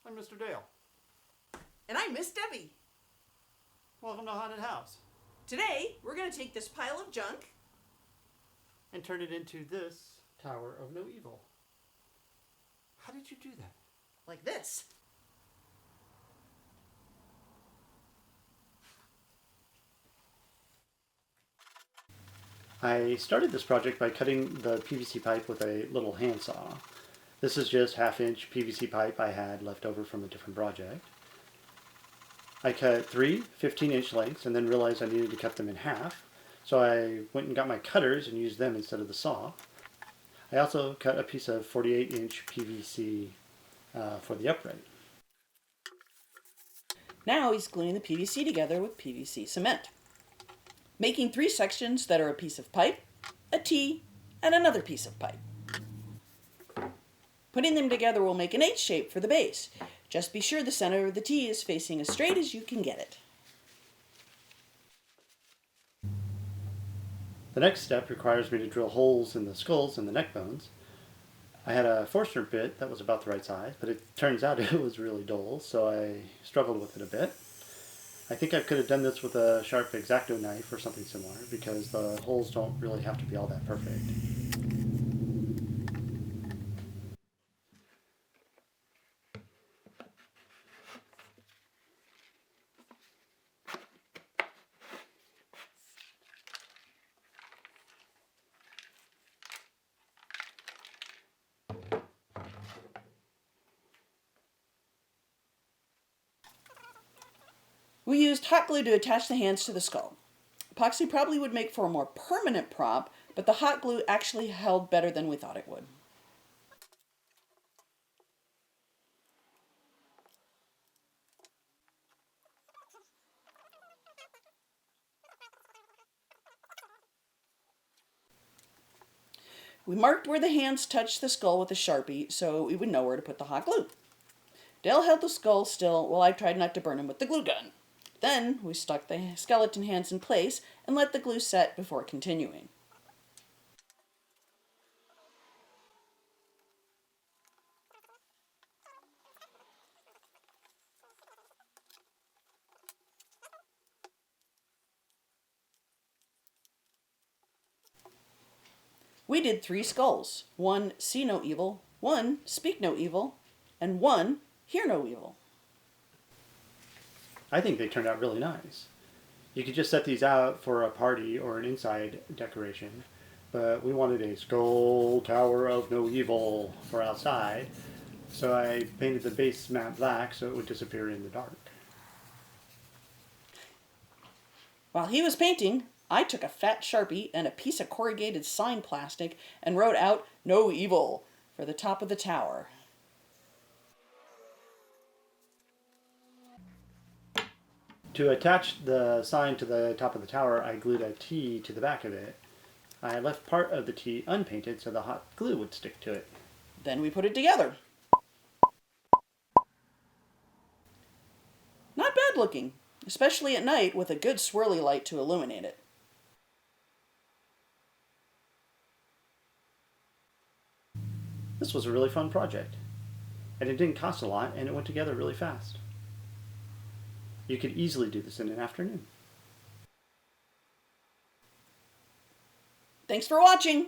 I'm Mr. Dale. And I'm Miss Debbie. Welcome to Haunted House. Today, we're going to take this pile of junk and turn it into this Tower of No Evil. How did you do that? like this. I started this project by cutting the PVC pipe with a little handsaw. This is just half-inch PVC pipe I had left over from a different project. I cut 3 15-inch lengths and then realized I needed to cut them in half, so I went and got my cutters and used them instead of the saw. I also cut a piece of 48-inch PVC for the upright. Now he's gluing the PVC together with PVC cement, making 3 sections that are a piece of pipe, a T, and another piece of pipe. Putting them together will make an H shape for the base. Just be sure the center of the T is facing as straight as you can get it. The next step requires me to drill holes in the skulls and the neck bones. I had a Forstner bit that was about the right size, but it turns out it was really dull, so I struggled with it a bit. I think I could have done this with a sharp X-Acto knife or something similar, because the holes don't really have to be all that perfect. We used hot glue to attach the hands to the skull. Epoxy probably would make for a more permanent prop, but the hot glue actually held better than we thought it would. We marked where the hands touched the skull with a Sharpie so we would know where to put the hot glue. Dale held the skull still while I tried not to burn him with the glue gun. Then we stuck the skeleton hands in place and let the glue set before continuing. We did 3 skulls. 1 see no evil, 1 speak no evil, and 1 hear no evil. I think they turned out really nice. You could just set these out for a party or an inside decoration, but we wanted a skull Tower of No Evil for outside, so I painted the base matte black so it would disappear in the dark. While he was painting, I took a fat Sharpie and a piece of corrugated sign plastic and wrote out "No Evil" for the top of the tower. To attach the sign to the top of the tower, I glued a T to the back of it. I left part of the T unpainted so the hot glue would stick to it. Then we put it together. Not bad looking, especially at night with a good swirly light to illuminate it. This was a really fun project, and it didn't cost a lot, and it went together really fast. You could easily do this in an afternoon. Thanks for watching!